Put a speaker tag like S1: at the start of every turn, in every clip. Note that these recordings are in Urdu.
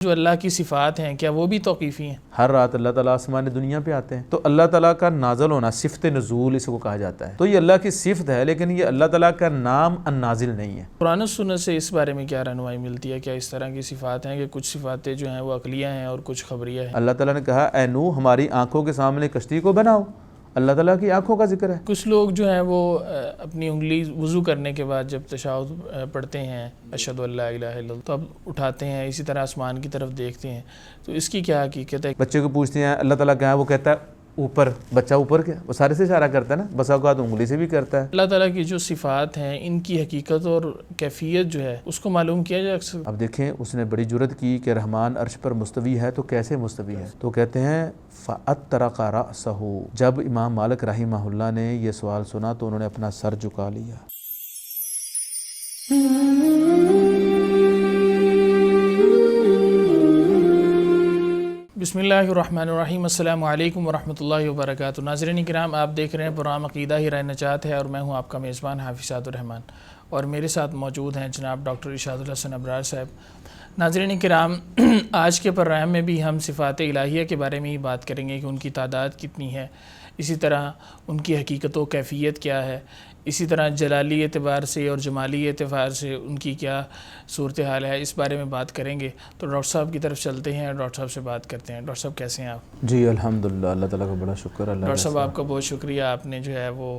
S1: جو اللہ کی صفات ہیں کیا وہ بھی توقیفی ہیں؟
S2: ہر رات اللہ تعالیٰ آسمان دنیا پہ آتے ہیں، تو اللہ تعالیٰ کا نازل ہونا صفت نزول اس کو کہا جاتا ہے، تو یہ اللہ کی صفت ہے، لیکن یہ اللہ تعالیٰ کا نام النازل نہیں ہے۔
S1: قرآن و سنت سے اس بارے میں کیا رہنمائی ملتی ہے؟ کیا اس طرح کی صفات ہیں کہ کچھ صفاتیں جو ہیں وہ عقلیہ ہیں اور کچھ خبریہ ہیں؟
S2: اللہ تعالیٰ نے کہا اے نوح ہماری آنکھوں کے سامنے کشتی کو بناؤ، اللہ تعالیٰ کی آنکھوں کا ذکر ہے۔
S1: کچھ لوگ جو ہیں وہ اپنی انگلی وضو کرنے کے بعد جب تشہد پڑھتے ہیں اشہد ان لا الہ الا اللہ تو اب اٹھاتے ہیں، اسی طرح آسمان کی طرف دیکھتے ہیں، تو اس کی کیا حقیقت ہے؟
S2: بچے کو پوچھتے ہیں اللہ تعالیٰ کیا ہے، وہ کہتا ہے اوپر، بچہ اوپر کیا، وہ سارے سے اشارہ کرتا ہے نا، بس اوقات انگلی سے بھی کرتا ہے۔
S1: اللہ تعالیٰ کی جو صفات ہیں ان کی حقیقت اور کیفیت جو ہے اس کو معلوم کیا جا سکتا؟
S2: اب دیکھیں اس نے بڑی جرت کی کہ رحمان عرش پر مستوی ہے، تو کیسے مستوی ہے؟ تو کہتے ہیں فَأَطْرَقَ رَأْسَهُ، جب امام مالک رحمہ اللہ نے یہ سوال سنا تو انہوں نے اپنا سر جھکا لیا۔
S1: بسم اللہ الرحمن الرحیم، السلام علیکم ورحمۃ اللہ وبرکاتہ۔ ناظرین کرام، آپ دیکھ رہے ہیں پروگرام عقیدہ ہی راہ نجات ہے اور میں ہوں آپ کا میزبان حافظ سعد الرحمان، اور میرے ساتھ موجود ہیں جناب ڈاکٹر ارشاد الحسن ابرار صاحب۔ ناظرین کرام، آج کے پروگرام میں بھی ہم صفات الہیہ کے بارے میں ہی بات کریں گے کہ ان کی تعداد کتنی ہے، اسی طرح ان کی حقیقت و کیفیت کیا ہے، اسی طرح جلالی اعتبار سے اور جمالی اعتبار سے ان کی کیا صورتحال ہے، اس بارے میں بات کریں گے۔ تو ڈاکٹر صاحب کی طرف چلتے ہیں اور ڈاکٹر صاحب سے بات کرتے ہیں۔ ڈاکٹر صاحب کیسے ہیں آپ؟
S2: جی الحمدللہ، اللہ تعالیٰ کا بڑا شکر۔ اللہ
S1: ڈاکٹر صاحب آپ کا بہت شکریہ، آپ نے جو ہے وہ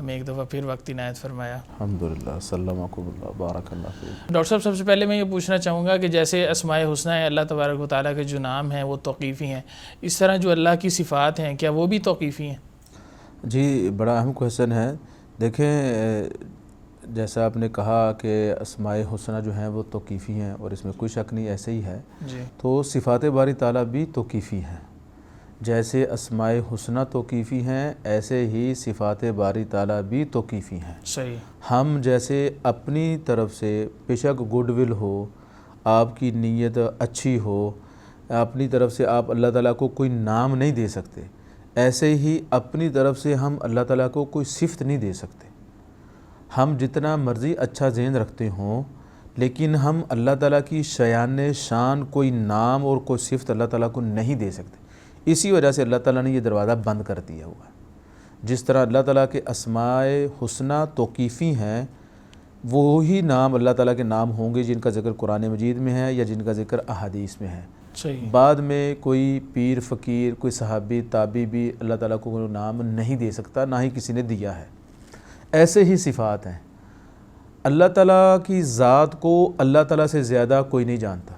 S1: ہمیں ایک دفعہ پھر وقت عنایت فرمایا۔
S2: الحمدللہ، سلمکم اللہ، بارک اللہ فیک۔
S1: ڈاکٹر صاحب سب سے پہلے میں یہ پوچھنا چاہوں گا کہ جیسے اسماء الحسنی ہیں، اللہ تبارک و تعالیٰ کے جو نام ہیں وہ توقیفی ہیں، اس طرح جو اللہ کی صفات ہیں کیا وہ بھی توقیفی ہیں؟
S2: جی بڑا اہم کویشچن ہے۔ دیکھیں جیسا آپ نے کہا کہ اسماء حسنہ جو ہیں وہ توقیفی ہیں، اور اس میں کوئی شک نہیں، ایسے ہی ہے۔
S1: جی،
S2: تو صفات باری تعالیٰ بھی توقیفی ہیں، جیسے اسماء حسنہ توقیفی ہیں ایسے ہی صفات باری تعالیٰ بھی توقیفی ہیں۔
S1: صحیح۔
S2: ہم جیسے اپنی طرف سے بے شک گڈ ول ہو، آپ کی نیت اچھی ہو، اپنی طرف سے آپ اللہ تعالیٰ کو کوئی نام نہیں دے سکتے، ایسے ہی اپنی طرف سے ہم اللہ تعالیٰ کو کوئی صفت نہیں دے سکتے۔ ہم جتنا مرضی اچھا ذہن رکھتے ہوں، لیکن ہم اللہ تعالیٰ کی شایان شان کوئی نام اور کوئی صفت اللہ تعالیٰ کو نہیں دے سکتے۔ اسی وجہ سے اللہ تعالیٰ نے یہ دروازہ بند کر دیا ہوا ہے۔ جس طرح اللہ تعالیٰ کے اسماء حسنہ توقیفی ہیں، وہی نام اللہ تعالیٰ کے نام ہوں گے جن کا ذکر قرآن مجید میں ہے یا جن کا ذکر احادیث میں ہے۔
S1: صحیح۔
S2: بعد میں کوئی پیر فقیر، کوئی صحابی تابعی بھی اللہ تعالیٰ کو کوئی نام نہیں دے سکتا، نہ ہی کسی نے دیا ہے۔ ایسے ہی صفات ہیں۔ اللہ تعالیٰ کی ذات کو اللہ تعالیٰ سے زیادہ کوئی نہیں جانتا،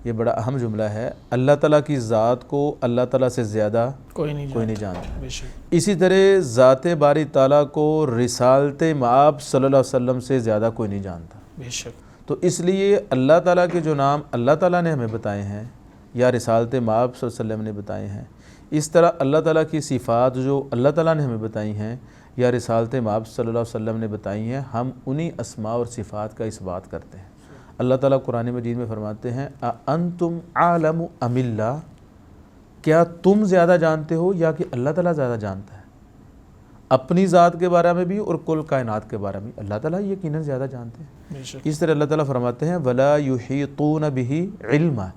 S2: یہ بڑا اہم جملہ ہے۔ اللہ تعالیٰ کی ذات کو اللہ تعالیٰ سے زیادہ کوئی نہیں جانتا۔
S1: بے شک۔
S2: اسی طرح ذات باری تعالیٰ کو رسالت مآب صلی اللہ علیہ وسلم سے زیادہ کوئی نہیں جانتا۔
S1: بے شک۔
S2: تو اس لیے اللہ تعالیٰ کے جو نام اللہ تعالیٰ نے ہمیں بتائے ہیں یا رسالت مآب صلی اللہ علیہ وسلم نے بتائے ہیں، اس طرح اللہ تعالیٰ کی صفات جو اللہ تعالیٰ نے ہمیں بتائی ہیں یا رسالت مآب صلی اللہ علیہ وسلم نے بتائی ہیں، ہم انہی اسماء اور صفات کا اس بات کرتے ہیں۔ اللہ تعالیٰ قرآن مجید میں فرماتے ہیں اَأَنْتُمْ أَعْلَمُ أَمِ اللَّهُ، کیا تم زیادہ جانتے ہو یا کہ اللہ تعالیٰ زیادہ جانتا ہے؟ اپنی ذات کے بارے میں بھی اور کل کائنات کے بارے میں اللہ تعالیٰ یقیناً زیادہ جانتے ہیں۔
S1: بے شک۔
S2: اس طرح اللہ تعالیٰ فرماتے ہیں وَلَا يُحِيطُونَ بِهِ عِلْمًا،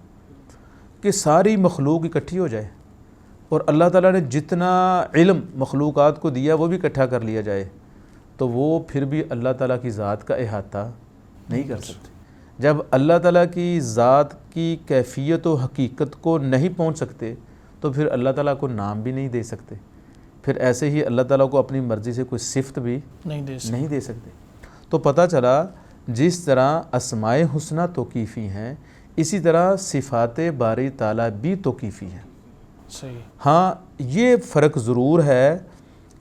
S2: کہ ساری مخلوق اکٹھی ہو جائے اور اللہ تعالیٰ نے جتنا علم مخلوقات کو دیا وہ بھی اکٹھا کر لیا جائے، تو وہ پھر بھی اللہ تعالیٰ کی ذات کا احاطہ نہیں کر سکتے۔ جب اللہ تعالیٰ کی ذات کی کیفیت و حقیقت کو نہیں پہنچ سکتے تو پھر اللہ تعالیٰ کو نام بھی نہیں دے سکتے، پھر ایسے ہی اللہ تعالیٰ کو اپنی مرضی سے کوئی صفت بھی نہیں دے سکتے۔ تو پتہ چلا جس طرح اسماء حسنہ توقیفی ہیں، اسی طرح صفات باری تعالیٰ بھی توقیفی ہیں۔
S1: صحیح۔
S2: ہاں یہ فرق ضرور ہے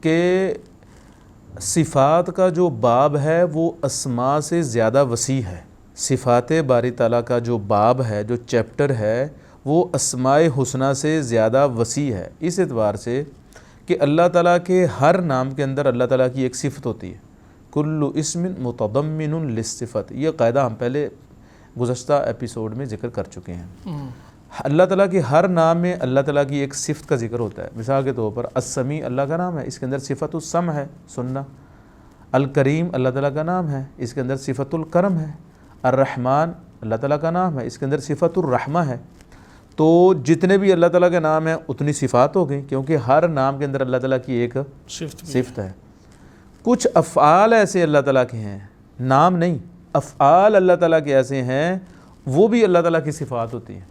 S2: کہ صفات کا جو باب ہے وہ اسماء سے زیادہ وسیع ہے۔ صفات باری تعالیٰ کا جو باب ہے، جو چیپٹر ہے، وہ اسماء حسنہ سے زیادہ وسیع ہے، اس اعتبار سے کہ اللہ تعالیٰ کے ہر نام کے اندر اللہ تعالیٰ کی ایک صفت ہوتی ہے۔ کل اسم متضمن للصفت، یہ قاعدہ ہم پہلے گزشتہ ایپیسوڈ میں ذکر کر چکے ہیں۔ اللہ تعالیٰ کے ہر نام میں اللہ تعالیٰ کی ایک صفت کا ذکر ہوتا ہے۔ مثال کے طور پر السمیع اللہ کا نام ہے، اس کے اندر صفت السمع ہے، سننا۔ الکریم اللہ تعالیٰ کا نام ہے، اس کے اندر صفت الکرم ہے۔ الرحمن اللہ تعالیٰ کا نام ہے، اس کے اندر صفت الرحمہ ہے، تو جتنے بھی اللہ تعالیٰ کے نام ہیں اتنی صفات ہو گئیں، کیونکہ ہر نام کے اندر اللہ تعالیٰ کی ایک صفت ہے۔ کچھ افعال ایسے اللہ تعالیٰ کے ہیں، نام نہیں، افعال اللہ تعالیٰ کے ایسے ہیں، وہ بھی اللہ تعالیٰ کی صفات ہوتی ہیں۔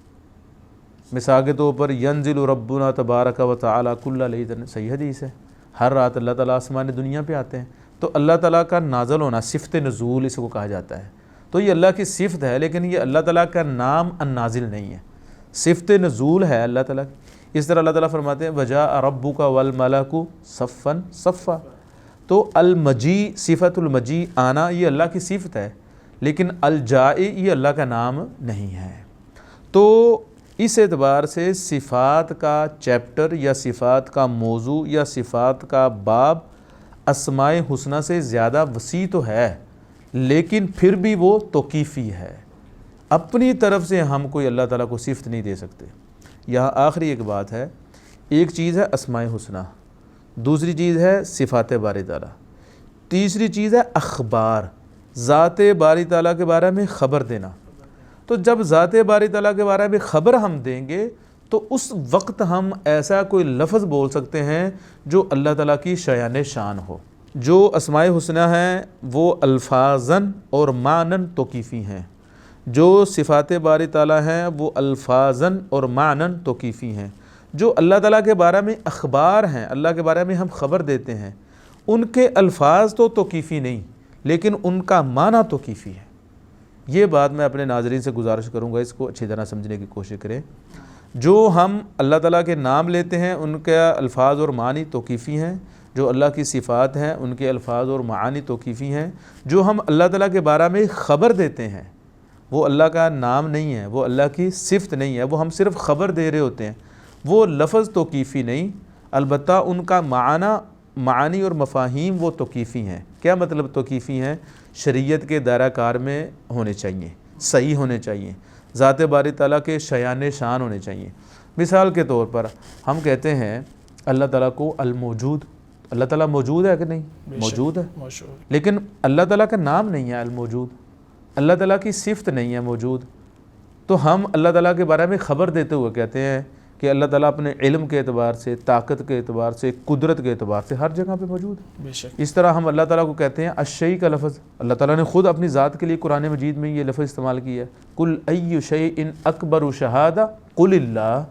S2: مثال کے طور پر ینزل ربنا تبارک و تعالی کل لیلۃ، صحیح حدیث ہے، ہر رات اللہ تعالیٰ آسمان دنیا پہ آتے ہیں، تو اللہ تعالیٰ کا نازل ہونا صفت نزول اس کو کہا جاتا ہے، تو یہ اللہ کی صفت ہے، لیکن یہ اللہ تعالیٰ کا نام النازل نہیں ہے، صفت نزول ہے اللہ تعالیٰ کی۔ اس طرح اللہ تعالیٰ فرماتے ہیں وجاء ربک والملک صفا صفا، تو المجیء، صفت المجیء، آنا، یہ اللہ کی صفت ہے، لیکن الجائی یہ اللہ کا نام نہیں ہے۔ تو اس اعتبار سے صفات کا چیپٹر یا صفات کا موضوع یا صفات کا باب اسماء حسنہ سے زیادہ وسیع تو ہے، لیکن پھر بھی وہ توقیفی ہے، اپنی طرف سے ہم کوئی اللہ تعالیٰ کو صفت نہیں دے سکتے۔ یہاں آخری ایک بات ہے، ایک چیز ہے اسماء حسنہ، دوسری چیز ہے صفات باری تعالیٰ، تیسری چیز ہے اخبار، ذات باری تعالیٰ کے بارے میں خبر دینا۔ تو جب ذات باری تعالیٰ کے بارے میں خبر ہم دیں گے تو اس وقت ہم ایسا کوئی لفظ بول سکتے ہیں جو اللہ تعالیٰ کی شایان شان ہو۔ جو اسماء حسنہ ہیں وہ الفاظاً اور معناً توقیفی ہیں، جو صفات باری تعالیٰ ہیں وہ الفاظاً اور معناً توقیفی ہیں۔ جو اللہ تعالیٰ کے بارے میں اخبار ہیں، اللہ کے بارے میں ہم خبر دیتے ہیں، ان کے الفاظ تو توقیفی نہیں، لیکن ان کا معنی توقیفی ہے۔ یہ بات میں اپنے ناظرین سے گزارش کروں گا، اس کو اچھی طرح سمجھنے کی کوشش کریں۔ جو ہم اللہ تعالیٰ کے نام لیتے ہیں ان کے الفاظ اور معنی توقیفی ہیں، جو اللہ کی صفات ہیں ان کے الفاظ اور معانی توقیفی ہیں۔ جو ہم اللہ تعالیٰ کے بارے میں خبر دیتے ہیں وہ اللہ کا نام نہیں ہے، وہ اللہ کی صفت نہیں ہے، وہ ہم صرف خبر دے رہے ہوتے ہیں، وہ لفظ توقیفی نہیں، البتہ ان کا معانی اور مفاہیم وہ توقیفی ہیں۔ کیا مطلب توقیفی ہیں؟ شریعت کے دائرہ کار میں ہونے چاہیے، صحیح ہونے چاہیے، ذات باری تعالیٰ کے شایان شان ہونے چاہیے۔ مثال کے طور پر ہم کہتے ہیں اللہ تعالیٰ کو الموجود، اللہ تعالیٰ موجود ہے کہ نہیں؟ موجود ہے، لیکن اللہ تعالیٰ کا نام نہیں ہے الموجود، اللہ تعالیٰ کی صفت نہیں ہے موجود، تو ہم اللہ تعالیٰ کے بارے میں خبر دیتے ہوئے کہتے ہیں کہ اللہ تعالیٰ اپنے علم کے اعتبار سے، طاقت کے اعتبار سے، قدرت کے اعتبار سے ہر جگہ پہ موجود ہے۔ اس طرح ہم اللہ تعالیٰ کو کہتے ہیں الشیء کا لفظ، اللہ تعالیٰ نے خود اپنی ذات کے لیے قرآن مجید میں یہ لفظ استعمال کیا ہے، قل ای شیء اکبر شہادہ قل اللہ،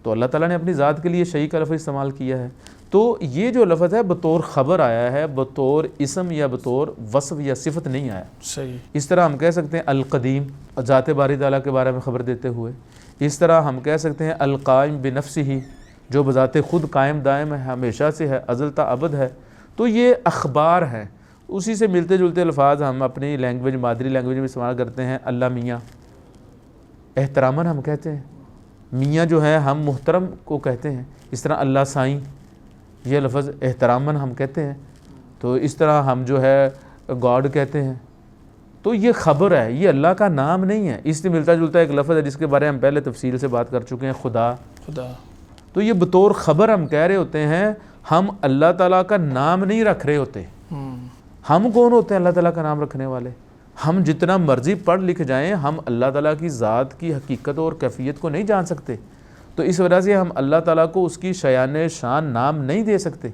S2: تو اللہ تعالیٰ نے اپنی ذات کے لیے شیء کا لفظ استعمال کیا ہے۔ تو یہ جو لفظ ہے بطور خبر آیا ہے، بطور اسم یا بطور وصف یا صفت نہیں آیا۔
S1: صحیح۔
S2: اس طرح ہم کہہ سکتے ہیں القدیم، ذات باری تعالیٰ کے بارے میں خبر دیتے ہوئے۔ اس طرح ہم کہہ سکتے ہیں القائم بنفسہ، جو بذات خود قائم دائم ہے، ہمیشہ سے ہے، ازل تا ابد ہے۔ تو یہ اخبار ہیں، اسی سے ملتے جلتے الفاظ ہم اپنی لینگویج، مادری لینگویج میں استعمال کرتے ہیں۔ اللہ میاں، احتراماً ہم کہتے ہیں، میاں جو ہے ہم محترم کو کہتے ہیں۔ اس طرح اللہ سائیں، یہ لفظ احتراماً ہم کہتے ہیں۔ تو اس طرح ہم جو ہے گاڈ کہتے ہیں۔ تو یہ خبر ہے، یہ اللہ کا نام نہیں ہے، اس سے ملتا جلتا ایک لفظ ہے جس کے بارے میں ہم پہلے تفصیل سے بات کر چکے ہیں، خدا۔ تو یہ بطور خبر ہم کہہ رہے ہوتے ہیں، ہم اللہ تعالیٰ کا نام نہیں رکھ رہے ہوتے۔ ہم کون ہوتے ہیں اللہ تعالیٰ کا نام رکھنے والے؟ ہم جتنا مرضی پڑھ لکھ جائیں، ہم اللہ تعالیٰ کی ذات کی حقیقت اور کیفیت کو نہیں جان سکتے، تو اس وجہ سے ہم اللہ تعالیٰ کو اس کی شایان شان نام نہیں دے سکتے۔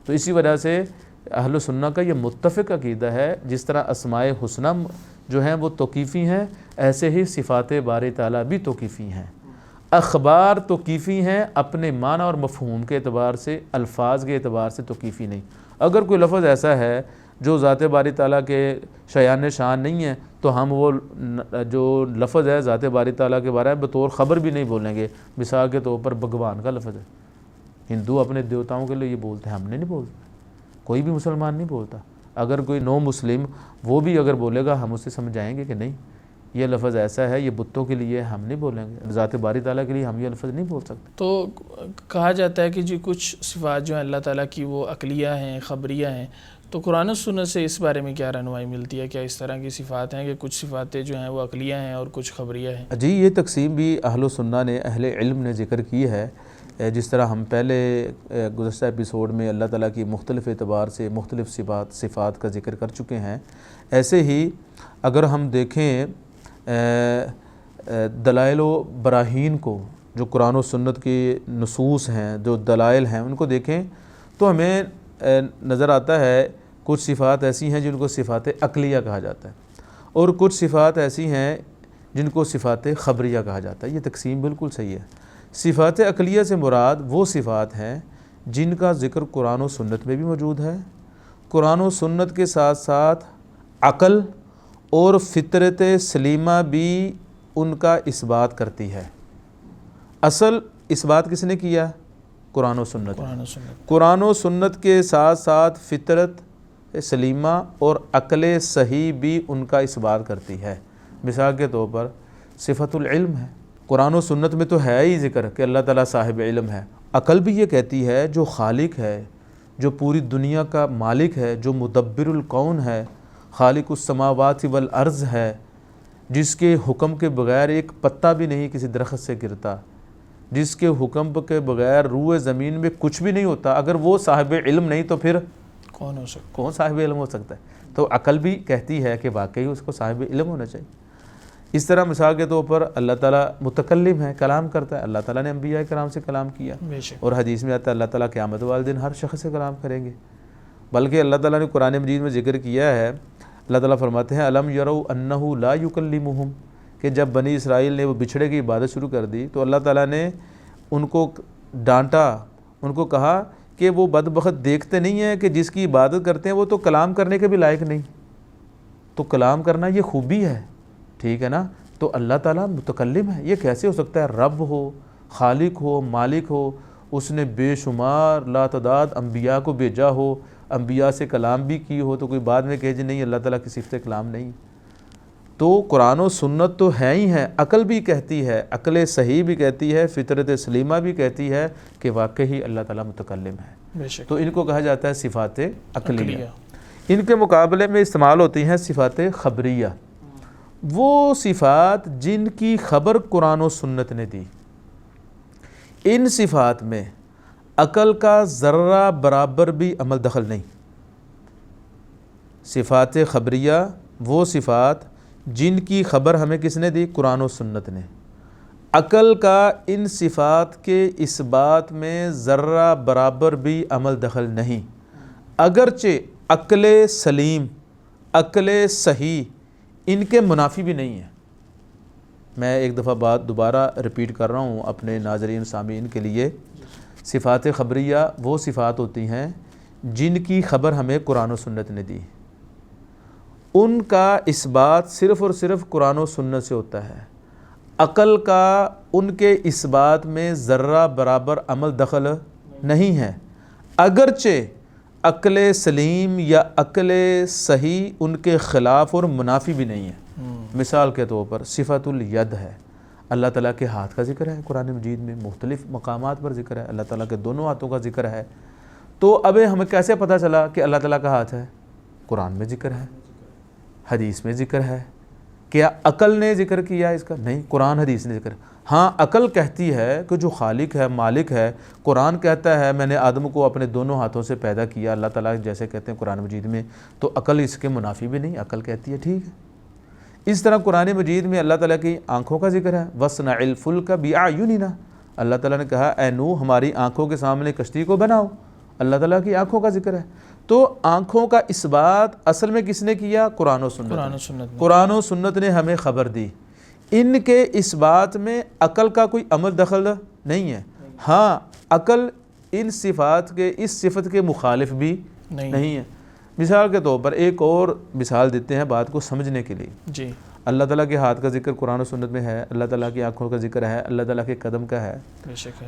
S2: تو اسی وجہ سے اہل سنہ کا یہ متفق عقیدہ ہے، جس طرح اسماء حسنہ جو ہیں وہ توقیفی ہیں، ایسے ہی صفات باری تعالیٰ بھی توقیفی ہیں۔ اخبار توقیفی ہیں اپنے معنی اور مفہوم کے اعتبار سے، الفاظ کے اعتبار سے توقیفی نہیں۔ اگر کوئی لفظ ایسا ہے جو ذات باری تعالیٰ کے شایان شان نہیں ہے تو ہم وہ جو لفظ ہے ذات باری تعالیٰ کے بارے میں بطور خبر بھی نہیں بولیں گے۔ مثال کے طور پر بھگوان کا لفظ ہے، ہندو اپنے دیوتاؤں کے لیے یہ بولتے ہیں، ہم نے نہیں بولتے، کوئی بھی مسلمان نہیں بولتا۔ اگر کوئی نو مسلم وہ بھی اگر بولے گا ہم اسے سمجھائیں گے کہ نہیں یہ لفظ ایسا ہے، یہ بتوں کے لیے ہم نہیں بولیں گے، ذات باری تعالیٰ کے لیے ہم یہ لفظ نہیں بول سکتے۔
S1: تو کہا جاتا ہے کہ جی کچھ صفات جو ہیں اللہ تعالیٰ کی وہ عقلیہ ہیں، خبریہ ہیں، تو قرآن و سنت سے اس بارے میں کیا رہنمائی ملتی ہے؟ کیا اس طرح کی صفات ہیں کہ کچھ صفاتیں جو ہیں وہ عقلیہ ہیں اور کچھ خبریہ ہیں؟
S2: جی یہ تقسیم بھی اہل سنہ نے، اہل علم نے ذکر کی ہے، جس طرح ہم پہلے گزشتہ ایپیسوڈ میں اللہ تعالیٰ کی مختلف اعتبار سے مختلف صفات کا ذکر کر چکے ہیں۔ ایسے ہی اگر ہم دیکھیں دلائل و براہین کو، جو قرآن و سنت کے نصوص ہیں، جو دلائل ہیں، ان کو دیکھیں تو ہمیں نظر آتا ہے کچھ صفات ایسی ہیں جن کو صفات عقلیہ کہا جاتا ہے، اور کچھ صفات ایسی ہیں جن کو صفات خبریہ کہا جاتا ہے۔ یہ تقسیم بالکل صحیح ہے۔ صفات عقلیہ سے مراد وہ صفات ہیں جن کا ذکر قرآن و سنت میں بھی موجود ہے، قرآن و سنت کے ساتھ ساتھ عقل اور فطرت سلیمہ بھی ان کا اس بات کرتی ہے۔ اصل اس بات کس نے کیا؟ قرآن و سنت۔ قرآن و سنت کے ساتھ ساتھ فطرت سلیمہ اور عقل صحیح بھی ان کا اس بات کرتی ہے۔ مثال کے طور پر صفت العلم ہے، قرآن و سنت میں تو ہے ہی ذکر کہ اللہ تعالیٰ صاحب علم ہے۔ عقل بھی یہ کہتی ہے جو خالق ہے، جو پوری دنیا کا مالک ہے، جو مدبر الکون ہے، خالق السماوات والارض ہے، جس کے حکم کے بغیر ایک پتا بھی نہیں کسی درخت سے گرتا، جس کے حکم کے بغیر روح زمین میں کچھ بھی نہیں ہوتا، اگر وہ صاحب علم نہیں تو پھر کون صاحب علم ہو سکتا ہے؟ تو عقل بھی کہتی ہے کہ واقعی اس کو صاحب علم ہونا چاہیے۔ اس طرح مثال کے طور پر اللہ تعالیٰ متکلم ہے، کلام کرتا ہے، اللہ تعالیٰ نے انبیاء کرام سے کلام کیا، اور حدیث میں آتا ہے اللہ تعالیٰ قیامت والے دن ہر شخص سے کلام کریں گے۔ بلکہ اللہ تعالیٰ نے قرآن مجید میں ذکر کیا ہے، اللہ تعالیٰ فرماتے ہیں الم یروا انہ لا یکلمہم، کہ جب بنی اسرائیل نے وہ بچھڑے کی عبادت شروع کر دی تو اللہ تعالیٰ نے ان کو ڈانٹا، ان کو کہا کہ وہ بدبخت دیکھتے نہیں ہیں کہ جس کی عبادت کرتے ہیں وہ تو کلام کرنے کے بھی لائق نہیں، تو کلام کرنا یہ خوبی ہے، ٹھیک ہے نا؟ تو اللہ تعالیٰ متکلم ہے، یہ کیسے ہو سکتا ہے؟ رب ہو، خالق ہو، مالک ہو، اس نے بے شمار لاتعداد انبیاء کو بھیجا ہو، انبیاء سے کلام بھی کی ہو، تو کوئی بعد میں کہے جی نہیں اللہ تعالیٰ کی صفت کلام نہیں۔ تو قرآن و سنت تو ہے ہی ہے، عقل بھی کہتی ہے، عقل صحیح بھی کہتی ہے، فطرت سلیمہ بھی کہتی ہے کہ واقعی اللہ تعالیٰ متکلم ہے۔ تو ان کو کہا جاتا ہے صفات عقلیہ۔ ان کے مقابلے میں استعمال ہوتی ہیں صفات خبریہ، وہ صفات جن کی خبر قرآن و سنت نے دی۔ ان صفات میں عقل کا ذرہ برابر بھی عمل دخل نہیں۔ صفات خبریہ وہ صفات جن کی خبر ہمیں کس نے دی؟ قرآن و سنت نے۔ عقل کا ان صفات کے اس بات میں ذرہ برابر بھی عمل دخل نہیں، اگرچہ عقل سلیم، عقل صحیح ان کے منافی بھی نہیں ہے۔ میں ایک دفعہ بات دوبارہ ریپیٹ کر رہا ہوں اپنے ناظرین سامعین کے لیے، صفات خبریہ وہ صفات ہوتی ہیں جن کی خبر ہمیں قرآن و سنت نے دی، ان کا اس بات صرف اور صرف قرآن و سنت سے ہوتا ہے، عقل کا ان کے اس بات میں ذرہ برابر عمل دخل نہیں ہے، اگرچہ عقل سلیم یا عقل صحیح ان کے خلاف اور منافی بھی نہیں ہے۔ مثال کے طور پر صفت الید ہے، اللہ تعالیٰ کے ہاتھ کا ذکر ہے قرآن مجید میں، مختلف مقامات پر ذکر ہے، اللہ تعالیٰ کے دونوں ہاتھوں کا ذکر ہے۔ تو اب ہمیں کیسے پتہ چلا کہ اللہ تعالیٰ کا ہاتھ ہے؟ قرآن میں ذکر ہے، حدیث میں ذکر ہے۔ کیا عقل نے ذکر کیا اس کا؟ نہیں، قرآن حدیث نے ذکر۔ ہاں عقل کہتی ہے کہ جو خالق ہے، مالک ہے، قرآن کہتا ہے میں نے آدم کو اپنے دونوں ہاتھوں سے پیدا کیا، اللہ تعالیٰ جیسے کہتے ہیں قرآن مجید میں، تو عقل اس کے منافی بھی نہیں، عقل کہتی ہے ٹھیک ہے۔ اس طرح قرآن مجید میں اللہ تعالیٰ کی آنکھوں کا ذکر ہے، وَاصْنَعِ الْفُلْكَ بِأَعْيُنِنَا، اللہ تعالیٰ نے کہا اے نوح ہماری آنکھوں کے سامنے کشتی کو بناؤ، اللہ تعالیٰ کی آنکھوں کا ذکر ہے۔ تو آنکھوں کا اس بات اصل میں کس نے کیا؟ قرآن و سنت۔ قرآن و سنت نے ہمیں خبر دی، ان کے اس بات میں عقل کا کوئی عمل دخل نہیں ہے۔ ہاں عقل ان صفات کے اس صفت کے مخالف بھی نہیں ہے۔ مثال کے طور پر ایک اور مثال دیتے ہیں بات کو سمجھنے کے لیے۔ جی، اللہ تعالیٰ کے ہاتھ کا ذکر قرآن و سنت میں ہے، اللہ تعالیٰ کی آنکھوں کا ذکر ہے، اللہ تعالیٰ کے قدم کا ہے،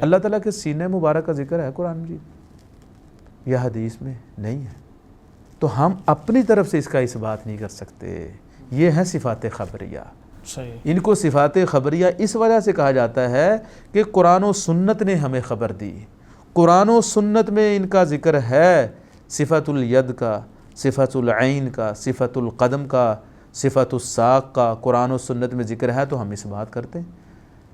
S2: اللہ تعالیٰ کے سینہ مبارک کا ذکر ہے قرآن مجید یا حدیث میں نہیں ہے، تو ہم اپنی طرف سے اس کا اس بات نہیں کر سکتے۔ یہ ہیں صفات خبریہ۔ ان کو صفات خبریہ اس وجہ سے کہا جاتا ہے کہ قرآن و سنت نے ہمیں خبر دی، قرآن و سنت میں ان کا ذکر ہے، صفت الید کا، صفت العین کا، صفت القدم کا، صفت الساق کا قرآن و سنت میں ذکر ہے تو ہم اس بات کرتے ہیں۔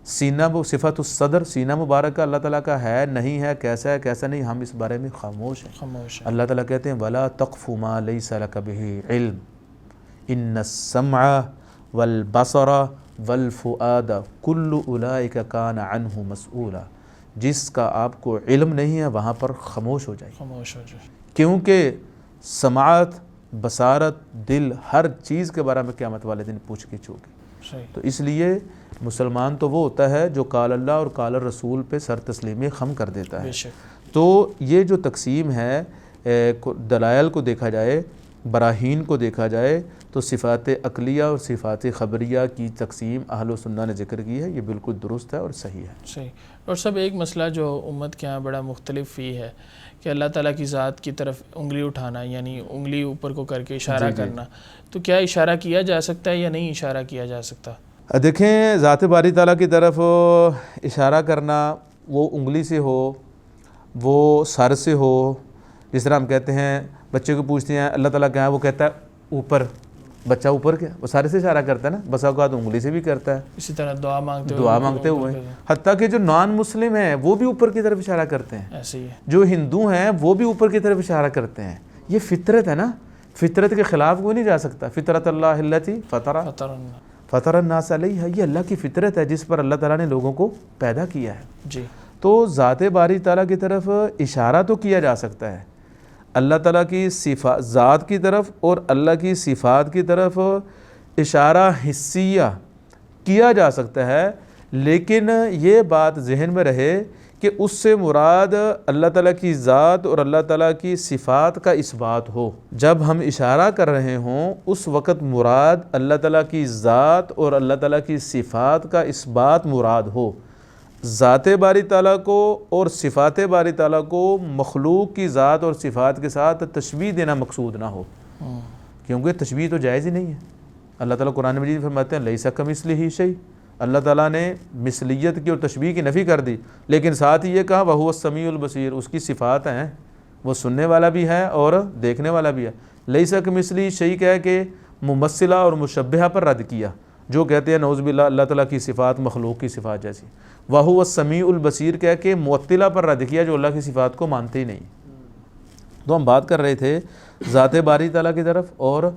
S2: سینہ صفت الصدر، سینہ مبارک کا اللہ تعالیٰ کا ہے نہیں ہے، کیسا ہے کیسا نہیں، ہم اس بارے میں خاموش ہیں۔ اللہ تعالیٰ کہتے ہیں وَلَا تَقْفُ مَا لَيْسَ لَكَ بِهِ عِلْمٌ إِنَّ السَّمْعَ والبصر والفؤاد کل اولئک کان عنہ مسئولا، جس کا آپ کو علم نہیں ہے وہاں پر خاموش ہو جائے،
S1: خاموش ہو جائے،
S2: کیونکہ سماعت، بصارت، دل، ہر چیز کے بارے میں قیامت والے دن پوچھ گچھ ہوگی۔
S1: صحیح،
S2: تو اس لیے مسلمان تو وہ ہوتا ہے جو قال اللہ اور قال الرسول پہ سر تسلیمی خم کر دیتا ہے۔
S1: بے شک،
S2: تو یہ جو تقسیم ہے دلائل کو دیکھا جائے، براہین کو دیکھا جائے، تو صفات عقلیہ اور صفات خبریہ کی تقسیم اہل سنہ نے ذکر کی ہے، یہ بالکل درست ہے اور صحیح ہے۔
S1: صحیح۔ اور سب ایک مسئلہ جو امت کے ہاں بڑا مختلف ہی ہے کہ اللہ تعالیٰ کی ذات کی طرف انگلی اٹھانا، یعنی انگلی اوپر کو کر کے اشارہ کرنا، تو کیا اشارہ کیا جا سکتا ہے یا نہیں اشارہ کیا جا سکتا؟
S2: دیکھیں، ذات باری تعالیٰ کی طرف اشارہ کرنا، وہ انگلی سے ہو، وہ سر سے ہو، جس طرح ہم کہتے ہیں بچے کو پوچھتے ہیں اللہ تعالیٰ کہاں ہے، وہ کہتا ہے اوپر، بچہ اوپر کیا، وہ سارے سے اشارہ کرتا ہے نا، بسا اوقات انگلی سے بھی کرتا ہے،
S1: اسی طرح دعا
S2: مانگتے ہوئے، حتیٰ کہ جو نان مسلم ہیں وہ بھی اوپر کی طرف اشارہ کرتے ہیں،
S1: ایسے ہی ہے،
S2: جو ہندو ہیں وہ بھی اوپر کی طرف اشارہ کرتے ہیں۔ یہ فطرت ہے نا، فطرت کے خلاف کوئی نہیں جا سکتا۔ فطرت اللہ التی فطر الناس علیہ، یہ اللہ کی فطرت ہے جس پر اللہ تعالیٰ نے لوگوں کو پیدا کیا ہے۔
S1: جی،
S2: تو ذات باری تعالیٰ کی طرف اشارہ تو کیا جا سکتا ہے، اللہ تعالیٰ کی صفات ذات کی طرف اور اللہ کی صفات کی طرف اشارہ حسیہ کیا جا سکتا ہے، لیکن یہ بات ذہن میں رہے کہ اس سے مراد اللہ تعالیٰ کی ذات اور اللہ تعالیٰ کی صفات کا اثبات ہو۔ جب ہم اشارہ کر رہے ہوں اس وقت مراد اللہ تعالیٰ کی ذات اور اللہ تعالیٰ کی صفات کا اثبات مراد ہو، ذات باری تعالیٰ کو اور صفات باری تعالیٰ کو مخلوق کی ذات اور صفات کے ساتھ تشبیہ دینا مقصود نہ ہو، کیونکہ تشبیہ تو جائز ہی نہیں ہے۔ اللہ تعالیٰ قرآن مجید فرماتے ہیں لیس کمثلہ شیء، اللہ تعالیٰ نے مثلیت کی اور تشبیہ کی نفی کر دی، لیکن ساتھ ہی یہ کہا وَهُوَ السمیع البصیر، اس کی صفات ہیں، وہ سننے والا بھی ہے اور دیکھنے والا بھی ہے۔ لیس کمثلہ شیء کہہ کے ممثلہ اور مشبہہ پر رد کیا، جو کہتے ہیں نعوذ باللہ اللہ تعالیٰ کی صفات مخلوق کی صفات جیسی۔ وَهُوَ السمیع البصیر کہہ کے معطلہ پر رد کیا، جو اللہ کی صفات کو مانتے ہی نہیں۔ تو ہم بات کر رہے تھے ذات باری تعالیٰ کی طرف اور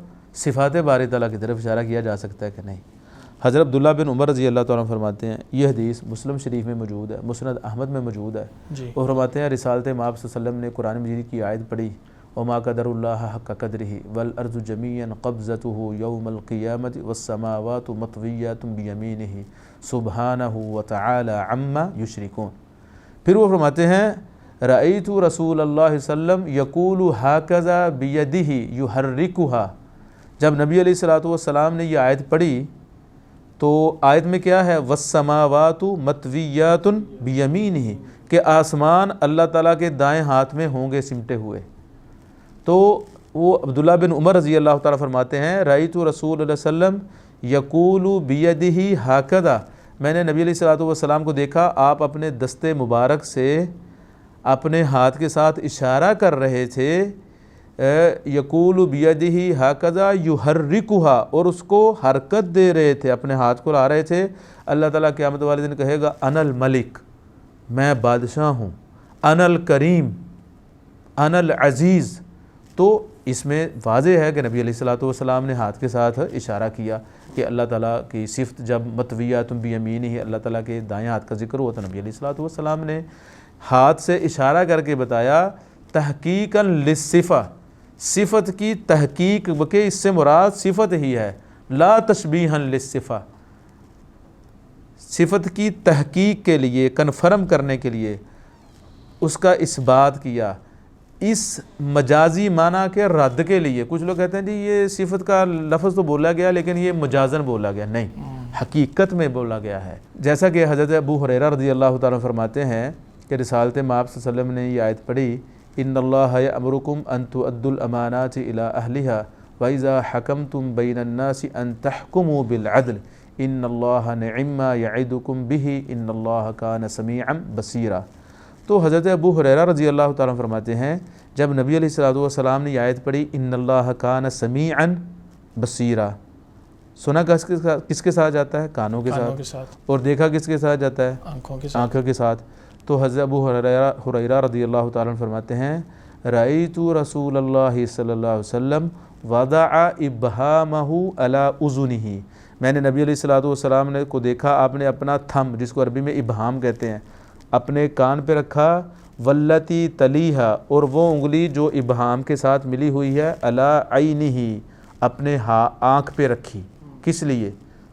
S2: صفات باری تعالیٰ کی طرف اشارہ کیا جا سکتا ہے کہ نہیں۔ حضرت عبداللہ بن عمر رضی اللہ تعالیٰ فرماتے ہیں، یہ حدیث مسلم شریف میں موجود ہے، مسند احمد میں موجود ہے،
S1: جی،
S2: وہ فرماتے ہیں رسالت مآب صلی اللہ علیہ وسلم نے قرآن مجید کی آیت پڑھی وما قدر اللہ حق قدرہ والارض جمیعا قبضتہ یوم القیامۃ والسماوات مطویات بیمینہ سبحانہ وتعالی عما یشرکون۔ پھر وہ فرماتے ہیں رأیت رسول اللہ صلی اللہ علیہ وسلم یقول ہکذا بیدہ یحرکہا، جب نبی علیہ الصلوۃ والسلام نے یہ آیت پڑھی تو آیت میں کیا ہے والسماوات مطویات بیمینہ، کہ آسمان اللہ تعالیٰ کے دائیں ہاتھ میں ہوں گے سمٹے ہوئے۔ تو وہ عبداللہ بن عمر رضی اللہ تعالیٰ فرماتے ہیں رأیت رسول اللہ صلی اللہ علیہ وسلم یقول بیدہ ہکذا، میں نے نبی علیہ الصلوۃ والسلام کو دیکھا آپ اپنے دست مبارک سے اپنے ہاتھ کے ساتھ اشارہ کر رہے تھے، یقول بیدہ ہکذا یحرکہا، اور اس کو حرکت دے رہے تھے، اپنے ہاتھ کو لا رہے تھے۔ اللہ تعالیٰ قیامت والے دن کہے گا انا الملک، میں بادشاہ ہوں، انا الکریم، انا العزیز۔ تو اس میں واضح ہے کہ نبی علیہ الصلوۃ والسلام نے ہاتھ کے ساتھ اشارہ کیا کہ اللہ تعالیٰ کی صفت جب مطویات بیمینہ اللہ تعالیٰ کے دائیں ہاتھ کا ذکر ہوا تو نبی علیہ الصلوۃ والسلام نے ہاتھ سے اشارہ کر کے بتایا تحقیقاً للصفہ، صفت کی تحقیق، کہ اس سے مراد صفت ہی ہے، لا تشبیہاً للصفہ، صفت کی تحقیق کے لیے، کنفرم کرنے کے لیے اس کا اثبات کیا، اس مجازی معنی کے رد کے لیے۔ کچھ لوگ کہتے ہیں جی یہ صفت کا لفظ تو بولا گیا لیکن یہ مجازن بولا گیا، نہیں، حقیقت میں بولا گیا ہے۔ جیسا کہ حضرت ابو ہریرہ رضی اللہ تعالیٰ فرماتے ہیں کہ رسالت مآب صلی اللہ علیہ وسلم نے یہ آیت پڑھی ان اللہ یأمرکم ان تؤدوا الامانات الی اہلہا وَإِذَا حَكَمْتُمْ بَيْنَ النَّاسِ أَن تَحْكُمُوا بِالْعَدْلِ إِنَّ اللَّهَ نِعِمَّ مَا يَعِظُكُمْ بِهِ إِنَّ اللَّهَ كَانَ سَمِيعًا بَصِيرًا۔ تو حضرت ابو ہریرہ رضی اللہ تعالیٰ فرماتے ہیں جب نبی علیہ الصلوۃ والسلام نے یہ آیت پڑھی ان اللہ کان سمیعا بصیرا، سنا کس کے ساتھ جاتا ہے؟ کانوں کے ساتھ، اور دیکھا کس کے ساتھ جاتا ہے؟ آنکھوں کے ساتھ۔ تو حضرت ابو ہریرہ رضی اللہ تعالیٰ فرماتے ہیں رأیت رسول اللہ صلی اللہ علیہ وسلم وضع ابہامہ علی اذنہ، میں نے نبی علیہ الصلوۃ والسلام نے کو دیکھا، آپ نے اپنا تھم، جس کو عربی میں ابہام کہتے ہیں، اپنے کان پہ رکھا، والتی تلیہا، اور وہ انگلی جو ابہام کے ساتھ ملی ہوئی ہے، علی عینہ، اپنے آنکھ پہ رکھی۔ کس لیے؟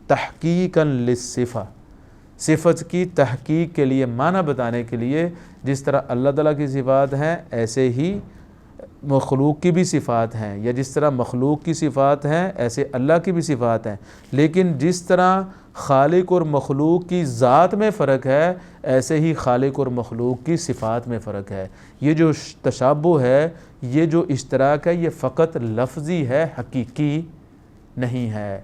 S2: تحقیقاً للصفہ، صفت کی تحقیق کے لیے، معنی بتانے کے لیے۔ جس طرح اللہ تعالیٰ کی صفات ہیں ایسے ہی مخلوق کی بھی صفات ہیں، یا جس طرح مخلوق کی صفات ہیں ایسے اللہ کی بھی صفات ہیں، لیکن جس طرح خالق اور مخلوق کی ذات میں فرق ہے ایسے ہی خالق اور مخلوق کی صفات میں فرق ہے۔ یہ جو تشابہ ہے، یہ جو اشتراک ہے، یہ فقط لفظی ہے، حقیقی نہیں ہے۔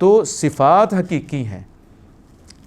S2: تو صفات حقیقی ہیں،